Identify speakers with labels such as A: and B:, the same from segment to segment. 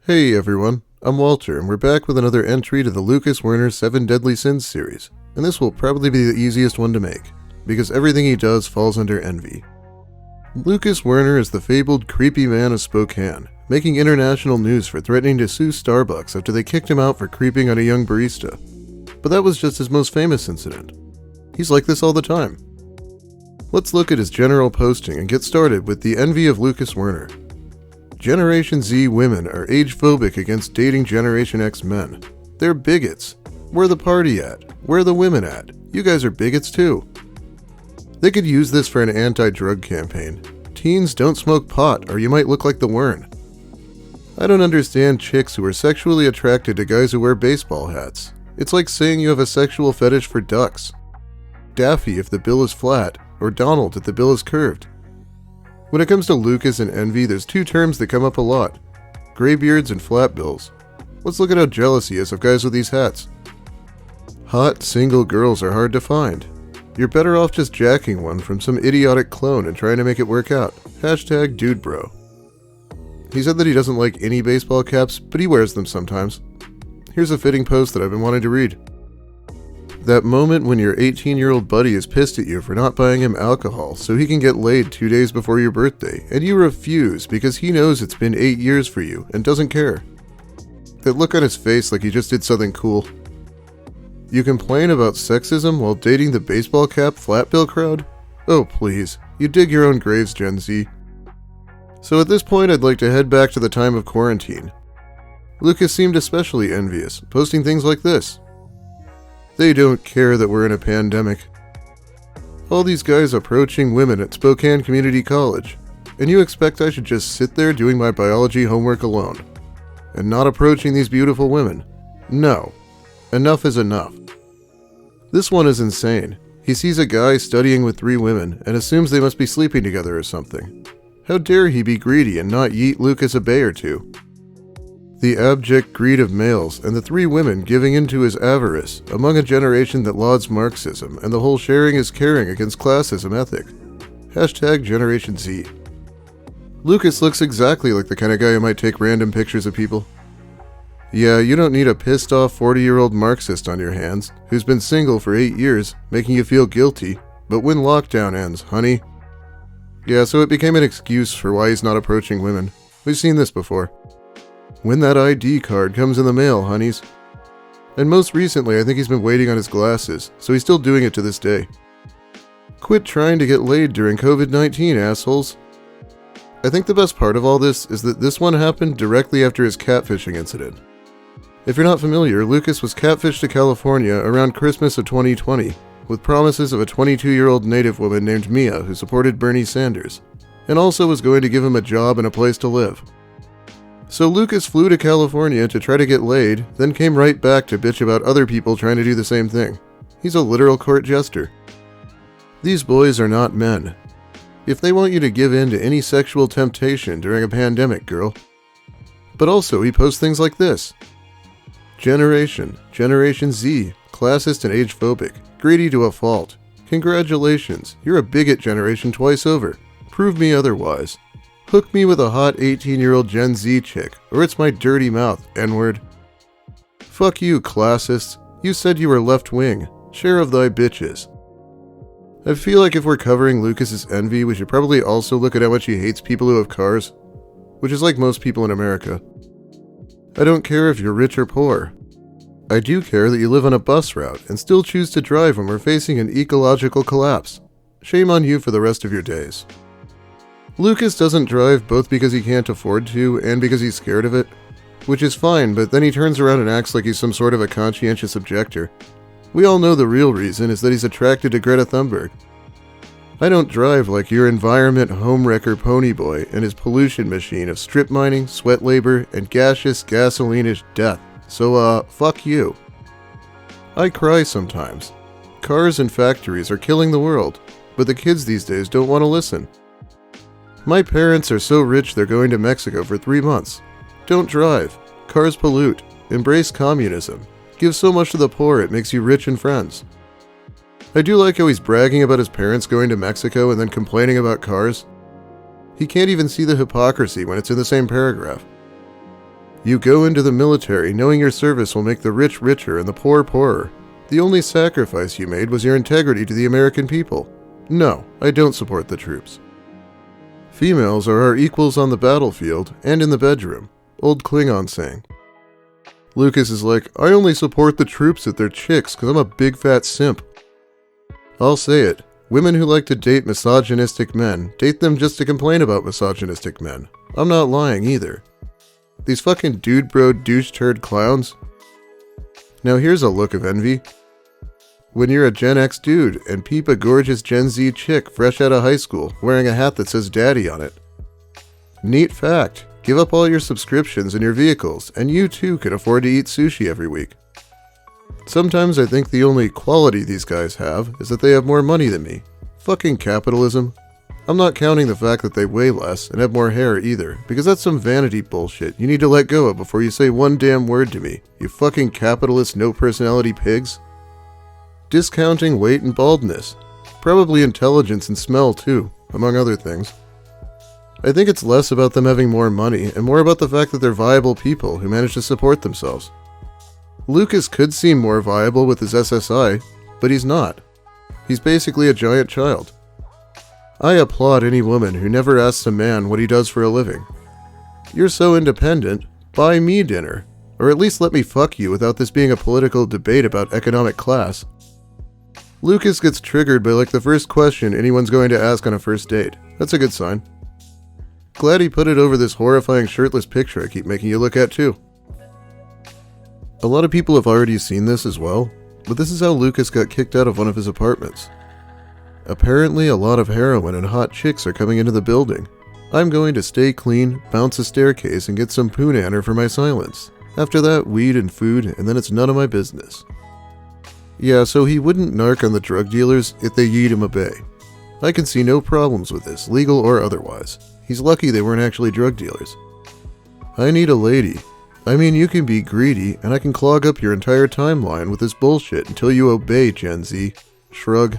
A: Hey everyone, I'm Walter, and we're back with another entry to the Werner 7 Deadly Sins series, and this will probably be the easiest one to make, because everything he does falls under envy. Werner is the fabled creepy man of Spokane, making international news for threatening to sue Starbucks after they kicked him out for creeping on a young barista. But that was just his most famous incident. He's like this all the time. Let's look at his general posting and get started with the envy of Werner. Generation Z women are age-phobic against dating Generation X men. They're bigots. Where the party at? Where the women at? You guys are bigots too. They could use this for an anti-drug campaign. Teens, don't smoke pot or you might look like the Wern. I don't understand chicks who are sexually attracted to guys who wear baseball hats. It's like saying you have a sexual fetish for ducks. Daffy if the bill is flat, or Donald if the bill is curved. When it comes to Lucas and envy, there's two terms that come up a lot: graybeards and flat bills. Let's look at how jealous he is of guys with these hats. Hot, single girls are hard to find. You're better off just jacking one from some idiotic clone and trying to make it work out. Hashtag dude bro. He said that he doesn't like any baseball caps, but he wears them sometimes. Here's a fitting post that I've been wanting to read. That moment when your 18-year-old buddy is pissed at you for not buying him alcohol so he can get laid 2 days before your birthday, and you refuse because he knows it's been 8 years for you and doesn't care. That look on his face like he just did something cool. You complain about sexism while dating the baseball cap flat bill crowd? Oh please, you dig your own graves, Gen Z. So at this point I'd like to head back to the time of quarantine. Lucas seemed especially envious, posting things like this. They don't care that we're in a pandemic. All these guys approaching women at Spokane Community College, and you expect I should just sit there doing my biology homework alone, and not approaching these beautiful women? No. Enough is enough. This one is insane. He sees a guy studying with 3 women and assumes they must be sleeping together or something. How dare he be greedy and not yeet Lucas a bay or two? The abject greed of males and the 3 women giving in to his avarice among a generation that lauds Marxism and the whole sharing is caring against classism ethic. Hashtag Generation Z. Lucas looks exactly like the kind of guy who might take random pictures of people. Yeah, you don't need a pissed off 40-year-old Marxist on your hands who's been single for 8 years, making you feel guilty, but when lockdown ends, honey. Yeah, so it became an excuse for why he's not approaching women. We've seen this before. When that ID card comes in the mail, honeys. And most recently, I think he's been waiting on his glasses, so he's still doing it to this day. Quit trying to get laid during COVID-19, assholes. I think the best part of all this is that this one happened directly after his catfishing incident. If you're not familiar, Lucas was catfished to California around Christmas of 2020, with promises of a 22-year-old native woman named Mia who supported Bernie Sanders, and also was going to give him a job and a place to live. So Lucas flew to California to try to get laid, then came right back to bitch about other people trying to do the same thing. He's a literal court jester. These boys are not men. If they want you to give in to any sexual temptation during a pandemic, girl. But also, he posts things like this. Generation Z, classist and age-phobic, greedy to a fault. Congratulations, you're a bigot generation twice over. Prove me otherwise. Hook me with a hot 18-year-old Gen Z chick, or it's my dirty mouth, N-word. Fuck you, classists. You said you were left-wing. Share of thy bitches. I feel like if we're covering Lucas's envy, we should probably also look at how much he hates people who have cars, which is like most people in America. I don't care if you're rich or poor. I do care that you live on a bus route and still choose to drive when we're facing an ecological collapse. Shame on you for the rest of your days. Lucas doesn't drive both because he can't afford to and because he's scared of it, which is fine, but then he turns around and acts like he's some sort of a conscientious objector. We all know the real reason is that he's attracted to Greta Thunberg. I don't drive like your environment homewrecker ponyboy and his pollution machine of strip mining, sweat labor, and gaseous gasoline-ish death, so fuck you. I cry sometimes. Cars and factories are killing the world, but the kids these days don't want to listen. My parents are so rich they're going to Mexico for 3 months. Don't drive. Cars pollute. Embrace communism. Give so much to the poor it makes you rich and friends. I do like how he's bragging about his parents going to Mexico and then complaining about cars. He can't even see the hypocrisy when it's in the same paragraph. You go into the military knowing your service will make the rich richer and the poor poorer. The only sacrifice you made was your integrity to the American people. No, I don't support the troops. Females are our equals on the battlefield and in the bedroom. Old Klingon saying. Lucas is like, I only support the troops at their chicks because I'm a big fat simp. I'll say it. Women who like to date misogynistic men date them just to complain about misogynistic men. I'm not lying either. These fucking dude bro douche turd clowns. Now here's a look of envy. When you're a Gen X dude and peep a gorgeous Gen Z chick fresh out of high school wearing a hat that says daddy on it. Neat fact, give up all your subscriptions and your vehicles and you too can afford to eat sushi every week. Sometimes I think the only quality these guys have is that they have more money than me. Fucking capitalism. I'm not counting the fact that they weigh less and have more hair either, because that's some vanity bullshit you need to let go of before you say one damn word to me, you fucking capitalist no-personality pigs. Discounting weight and baldness. Probably intelligence and smell too, among other things. I think it's less about them having more money and more about the fact that they're viable people who manage to support themselves. Lucas could seem more viable with his SSI, but he's not. He's basically a giant child. I applaud any woman who never asks a man what he does for a living. You're so independent, buy me dinner, or at least let me fuck you without this being a political debate about economic class. Lucas gets triggered by like the first question anyone's going to ask on a first date. That's a good sign. Glad he put it over this horrifying shirtless picture I keep making you look at too. A lot of people have already seen this as well, but this is how Lucas got kicked out of one of his apartments. Apparently a lot of heroin and hot chicks are coming into the building. I'm going to stay clean, bounce a staircase, and get some poonaner for my silence. After that, weed and food, and then it's none of my business. Yeah, so he wouldn't narc on the drug dealers if they yeet him a bay. I can see no problems with this, legal or otherwise. He's lucky they weren't actually drug dealers. I need a lady. I mean, you can be greedy, and I can clog up your entire timeline with this bullshit until you obey, Gen Z. Shrug.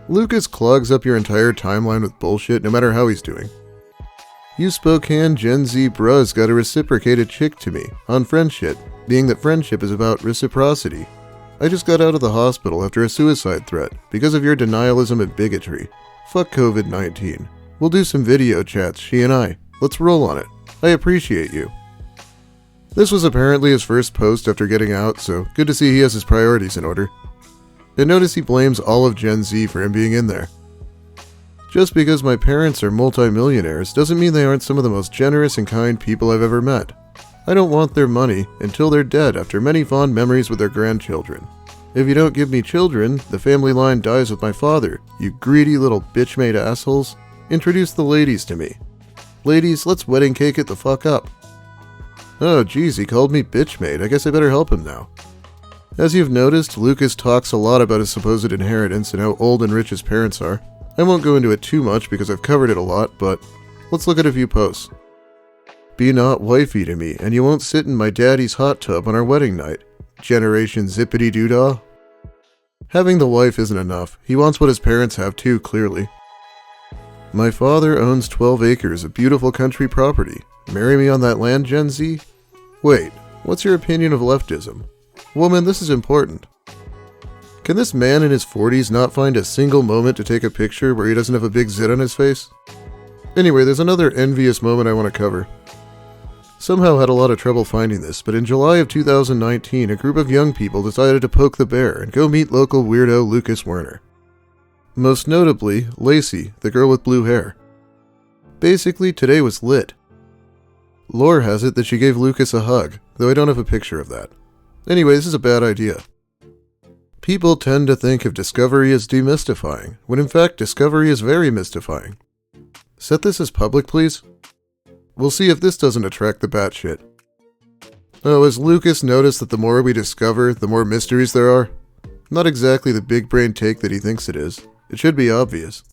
A: Lucas clogs up your entire timeline with bullshit no matter how he's doing. You Spokane Gen Z bros gotta reciprocate a chick to me, on friendship, being that friendship is about reciprocity. I just got out of the hospital after a suicide threat, because of your denialism and bigotry. Fuck COVID-19. We'll do some video chats, she and I. Let's roll on it. I appreciate you. This was apparently his first post after getting out, so good to see he has his priorities in order. And notice he blames all of Gen Z for him being in there. Just because my parents are multimillionaires doesn't mean they aren't some of the most generous and kind people I've ever met. I don't want their money until they're dead after many fond memories with their grandchildren. If you don't give me children, the family line dies with my father, you greedy little bitch-made assholes. Introduce the ladies to me. Ladies, let's wedding cake it the fuck up. Oh geez, he called me bitch-made. I guess I better help him now. As you've noticed, Lucas talks a lot about his supposed inheritance and how old and rich his parents are. I won't go into it too much because I've covered it a lot, but let's look at a few posts. Be not wifey to me, and you won't sit in my daddy's hot tub on our wedding night. Generation zippity-doo-dah. Having the wife isn't enough. He wants what his parents have too, clearly. My father owns 12 acres of beautiful country property. Marry me on that land, Gen Z? Wait, what's your opinion of leftism? Woman, this is important. Can this man in his 40s not find a single moment to take a picture where he doesn't have a big zit on his face? Anyway, there's another envious moment I want to cover. Somehow had a lot of trouble finding this, but in July of 2019, a group of young people decided to poke the bear and go meet local weirdo Lucas Werner. Most notably, Lacey, the girl with blue hair. Basically, today was lit. Lore has it that she gave Lucas a hug, though I don't have a picture of that. Anyway, this is a bad idea. People tend to think of discovery as demystifying, when in fact discovery is very mystifying. Set this as public, please. We'll see if this doesn't attract the batshit. Oh, has Lucas noticed that the more we discover, the more mysteries there are? Not exactly the big brain take that he thinks it is. It should be obvious.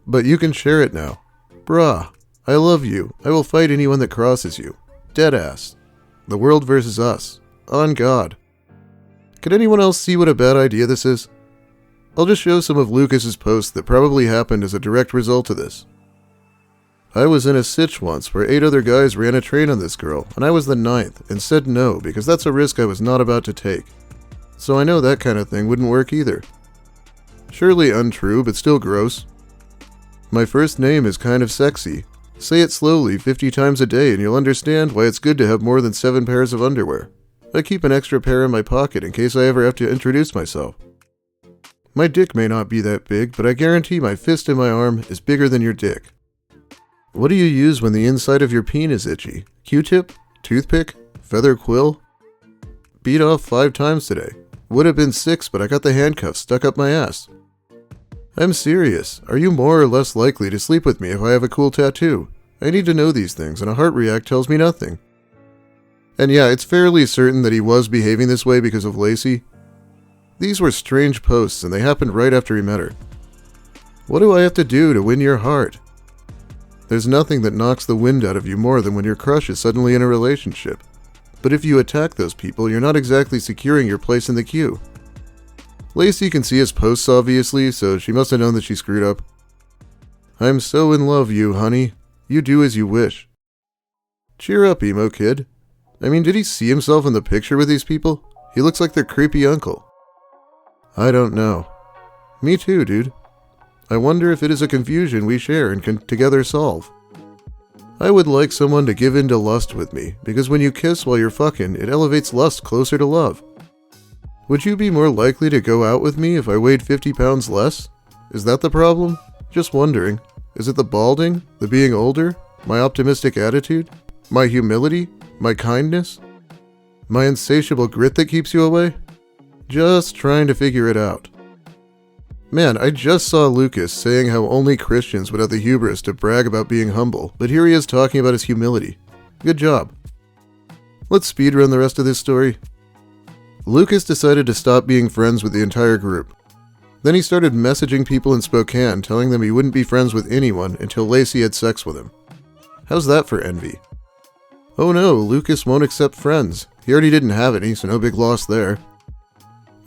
A: But you can share it now. Brah, I love you. I will fight anyone that crosses you. Deadass. The world versus us. On God. Can anyone else see what a bad idea this is? I'll just show some of Lucas's posts that probably happened as a direct result of this. I was in a sitch once where 8 other guys ran a train on this girl, and I was the 9th, and said no because that's a risk I was not about to take. So I know that kind of thing wouldn't work either. Surely untrue, but still gross. My first name is kind of sexy. Say it slowly 50 times a day and you'll understand why it's good to have more than 7 pairs of underwear. I keep an extra pair in my pocket in case I ever have to introduce myself. My dick may not be that big, but I guarantee my fist in my arm is bigger than your dick. What do you use when the inside of your peen is itchy? Q-tip? Toothpick? Feather quill? Beat off 5 times today. Would have been 6, but I got the handcuffs stuck up my ass. I'm serious. Are you more or less likely to sleep with me if I have a cool tattoo? I need to know these things, and a heart react tells me nothing. And yeah, it's fairly certain that he was behaving this way because of Lacey. These were strange posts, and they happened right after he met her. What do I have to do to win your heart? There's nothing that knocks the wind out of you more than when your crush is suddenly in a relationship. But if you attack those people, you're not exactly securing your place in the queue. Lacey can see his posts obviously, so she must have known that she screwed up. I'm so in love, you honey. You do as you wish. Cheer up, emo kid. I mean, did he see himself in the picture with these people? He looks like their creepy uncle. I don't know. Me too, dude. I wonder if it is a confusion we share and can together solve. I would like someone to give in to lust with me, because when you kiss while you're fucking, it elevates lust closer to love. Would you be more likely to go out with me if I weighed 50 pounds less? Is that the problem? Just wondering. Is it the balding? The being older? My optimistic attitude? My humility? My kindness? My insatiable grit that keeps you away? Just trying to figure it out. Man, I just saw Lucas saying how only Christians would have the hubris to brag about being humble, but here he is talking about his humility. Good job. Let's speedrun the rest of this story. Lucas decided to stop being friends with the entire group. Then he started messaging people in Spokane telling them he wouldn't be friends with anyone until Lacey had sex with him. How's that for envy? Oh no, Lucas won't accept friends. He already didn't have any, so no big loss there.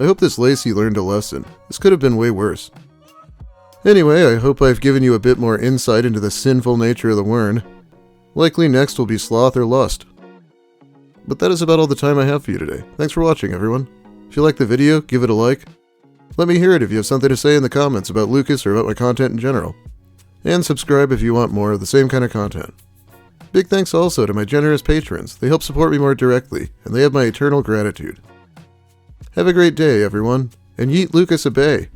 A: I hope this Lacey learned a lesson. This could have been way worse. Anyway, I hope I've given you a bit more insight into the sinful nature of the Wern. Likely next will be sloth or lust. But that is about all the time I have for you today. Thanks for watching, everyone. If you liked the video, give it a like. Let me hear it if you have something to say in the comments about Lucas or about my content in general. And subscribe if you want more of the same kind of content. Big thanks also to my generous patrons. They help support me more directly, and they have my eternal gratitude. Have a great day, everyone, and yeet Lucas a bay.